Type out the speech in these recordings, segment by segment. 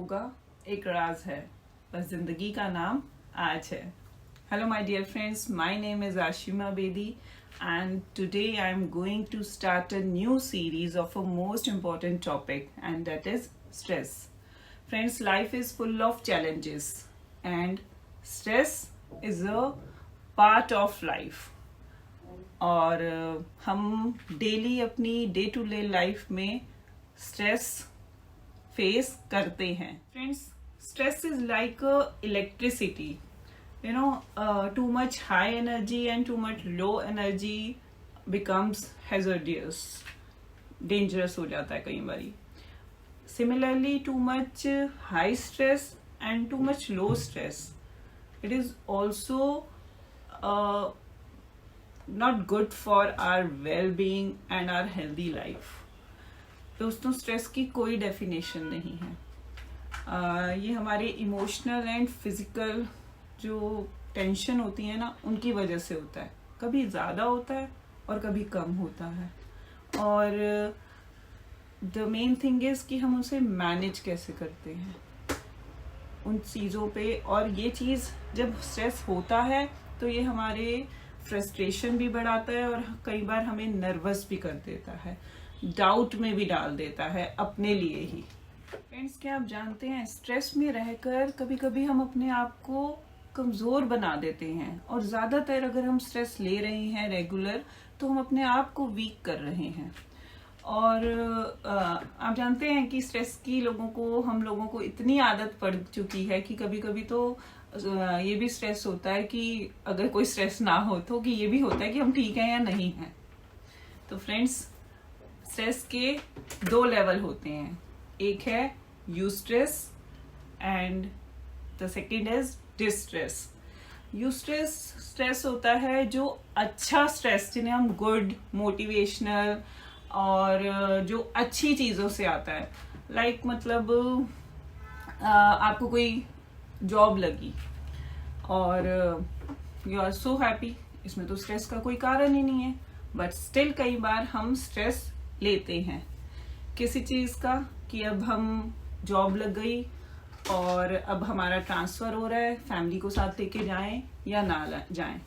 होगा, एक राज है, बस जिंदगी का नाम आज है. Hello my dear friends, my name is Ashima Bedi and today I am going to start a new series of a most important topic and that is stress. Friends, life is full of challenges and stress is a part of life. और हम daily अपनी day to day life में stress face करते हैं. Friends, stress is like electricity. You know, too much high energy and too much low energy becomes hazardous, dangerous हो जाता है कई बारी. Similarly, too much high stress and too much low stress, it is also not good for our well-being and our healthy life. दोस्तों, stress की कोई definition नहीं है. ये हमारे इमोशनल एंड फिजिकल जो टेंशन होती है ना, उनकी वजह से होता है. कभी ज़्यादा होता है और कभी कम होता है. और द मेन थिंग इज़ कि हम उसे मैनेज कैसे करते हैं उन चीज़ों पे. और ये चीज़ जब स्ट्रेस होता है तो ये हमारे फ्रस्ट्रेशन भी बढ़ाता है और कई बार हमें नर्वस भी कर देता है, डाउट में भी डाल देता है अपने लिए ही. फ्रेंड्स, क्या आप जानते हैं, स्ट्रेस में रहकर कभी कभी हम अपने आप को कमज़ोर बना देते हैं. और ज़्यादातर अगर हम स्ट्रेस ले रहे हैं रेगुलर तो हम अपने आप को वीक कर रहे हैं. और आप जानते हैं कि स्ट्रेस की हम लोगों को इतनी आदत पड़ चुकी है कि कभी कभी तो ये भी स्ट्रेस होता है कि अगर कोई स्ट्रेस ना हो तो कि ये भी होता है कि हम ठीक हैं या नहीं हैं. तो फ्रेंड्स, स्ट्रेस के दो लेवल होते हैं. एक है eustress and the second is distress. Eustress stress होता है जो अच्छा स्ट्रेस, जिन्हें हम गुड, मोटिवेशनल और जो अच्छी चीज़ों से आता है. लाइक मतलब आपको कोई जॉब लगी और यू आर सो हैप्पी, इसमें तो स्ट्रेस का कोई कारण ही नहीं है. बट स्टिल कई बार हम स्ट्रेस लेते हैं किसी चीज़ का कि अब हम जॉब लग गई और अब हमारा ट्रांसफ़र हो रहा है, फैमिली को साथ लेके जाएं या ना जाएं,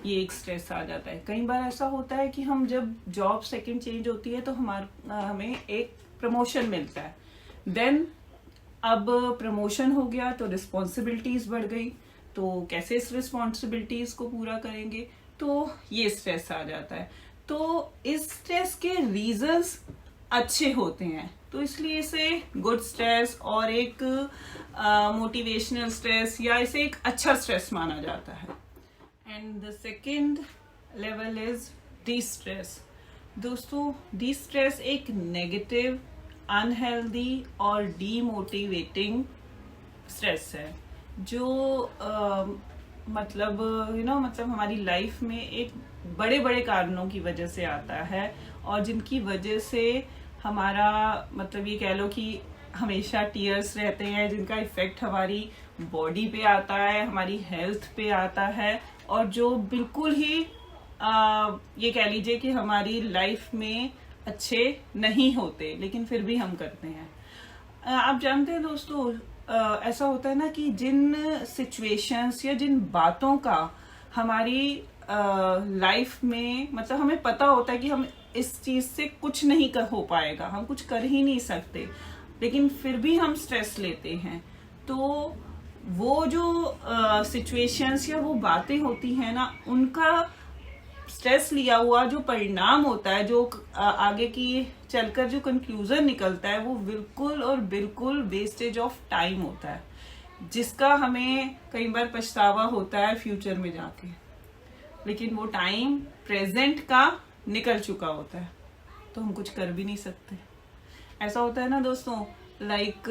ये एक स्ट्रेस आ जाता है. कई बार ऐसा होता है कि हम जब जॉब सेकंड चेंज होती है तो हमें एक प्रमोशन मिलता है. देन अब प्रमोशन हो गया तो रिस्पॉन्सिबिलिटीज बढ़ गई, तो कैसे इस रिस्पॉन्सिबिलिटीज को पूरा करेंगे, तो ये स्ट्रेस आ जाता है. तो इस स्ट्रेस के रीजंस अच्छे होते हैं, तो इसलिए इसे गुड स्ट्रेस और एक मोटिवेशनल स्ट्रेस या इसे एक अच्छा स्ट्रेस माना जाता है. And the second level is distress. दोस्तों, डिस्ट्रेस एक नेगेटिव, अनहेल्दी और डीमोटिवेटिंग स्ट्रेस है जो मतलब हमारी लाइफ में एक बड़े बड़े कारणों की वजह से आता है और जिनकी वजह से हमारा मतलब ये कह लो कि हमेशा टीयर्स रहते हैं, जिनका इफेक्ट हमारी बॉडी पे आता है, हमारी हेल्थ पे आता है और जो बिल्कुल ही ये कह लीजिए कि हमारी लाइफ में अच्छे नहीं होते, लेकिन फिर भी हम करते हैं. आप जानते हैं दोस्तों, ऐसा होता है ना कि जिन सिचुएशंस या जिन बातों का हमारी लाइफ में मतलब हमें पता होता है कि हम इस चीज़ से कुछ नहीं हो पाएगा, हम कुछ कर ही नहीं सकते, लेकिन फिर भी हम स्ट्रेस लेते हैं. तो वो जो सिचुएशंस या वो बातें होती हैं ना, उनका स्ट्रेस लिया हुआ जो परिणाम होता है, जो आगे की चलकर जो कंक्लूजन निकलता है, वो बिल्कुल और बिल्कुल वेस्टेज ऑफ टाइम होता है, जिसका हमें कई बार पछतावा होता है फ्यूचर में जाके. लेकिन वो टाइम प्रेजेंट का निकल चुका होता है, तो हम कुछ कर भी नहीं सकते. ऐसा होता है ना दोस्तों, लाइक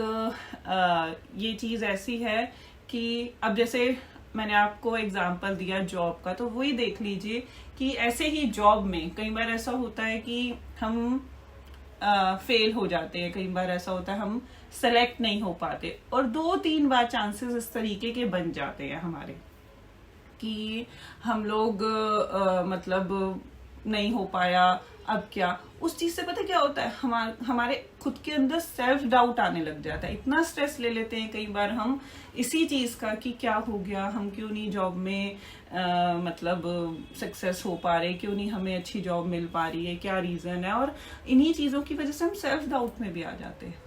ये चीज़ ऐसी है कि अब जैसे मैंने आपको एग्जाम्पल दिया जॉब का, तो वही देख लीजिए कि ऐसे ही जॉब में कई बार ऐसा होता है कि हम फेल हो जाते हैं, कई बार ऐसा होता है हम सेलेक्ट नहीं हो पाते, और 2-3 बार चांसेस इस तरीके के बन जाते हैं हमारे कि हम लोग मतलब नहीं हो पाया, अब क्या, उस चीज से पता क्या होता है, हमारे खुद के अंदर सेल्फ डाउट आने लग जाता है। इतना स्ट्रेस ले लेते हैं कई बार हम इसी चीज का कि क्या हो गया, हम क्यों नहीं जॉब में मतलब सक्सेस हो पा रहे, क्यों नहीं हमें अच्छी जॉब मिल पा रही है, क्या रीजन है। और इन्हीं चीजों की वजह से हम सेल्फ डाउट में भी आ जाते हैं।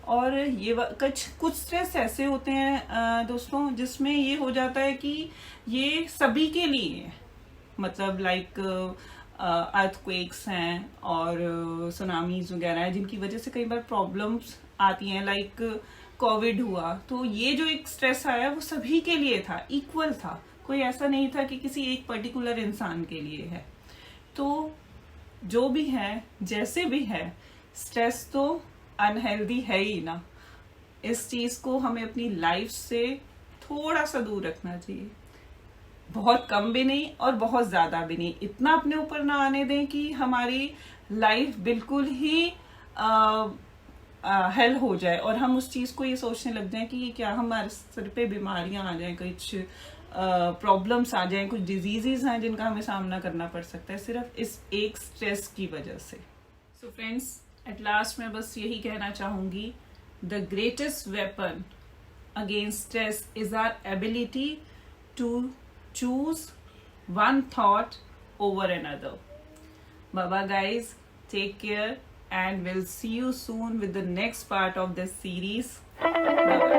और ये कुछ स्ट्रेस ऐसे होते हैं दोस्तों जिसमें ये हो जाता है कि ये सभी के लिए है, मतलब लाइक अर्थक्वेक्स हैं और सुनामीज वगैरह हैं, जिनकी वजह से कई बार प्रॉब्लम्स आती हैं। लाइक कोविड हुआ तो ये जो एक स्ट्रेस आया वो सभी के लिए था, इक्वल था, कोई ऐसा नहीं था कि किसी एक पर्टिकुलर इंसान के लिए है। तो जो भी है, जैसे भी है, स्ट्रेस तो अनहेल्दी है ही ना। इस चीज को हमें अपनी लाइफ से थोड़ा सा दूर रखना चाहिए, बहुत कम भी नहीं और बहुत ज्यादा भी नहीं। इतना अपने ऊपर ना आने दें कि हमारी लाइफ बिल्कुल ही हेल हो जाए और हम उस चीज को ये सोचने लग जाएं कि ये क्या, हमारे सर पे बीमारियां आ जाएं, कुछ प्रॉब्लम्स आ जाएं, कुछ डिजीजेस हैं जिनका हमें सामना करना पड़ सकता है सिर्फ इस एक स्ट्रेस की वजह से। सो फ्रेंड्स, एट लास्ट मैं बस यही कहना चाहूंगी, the greatest weapon against stress is our ability to choose one thought over another. Bye-bye guys, take care and we'll see you soon with the next part of this series. Bye-bye.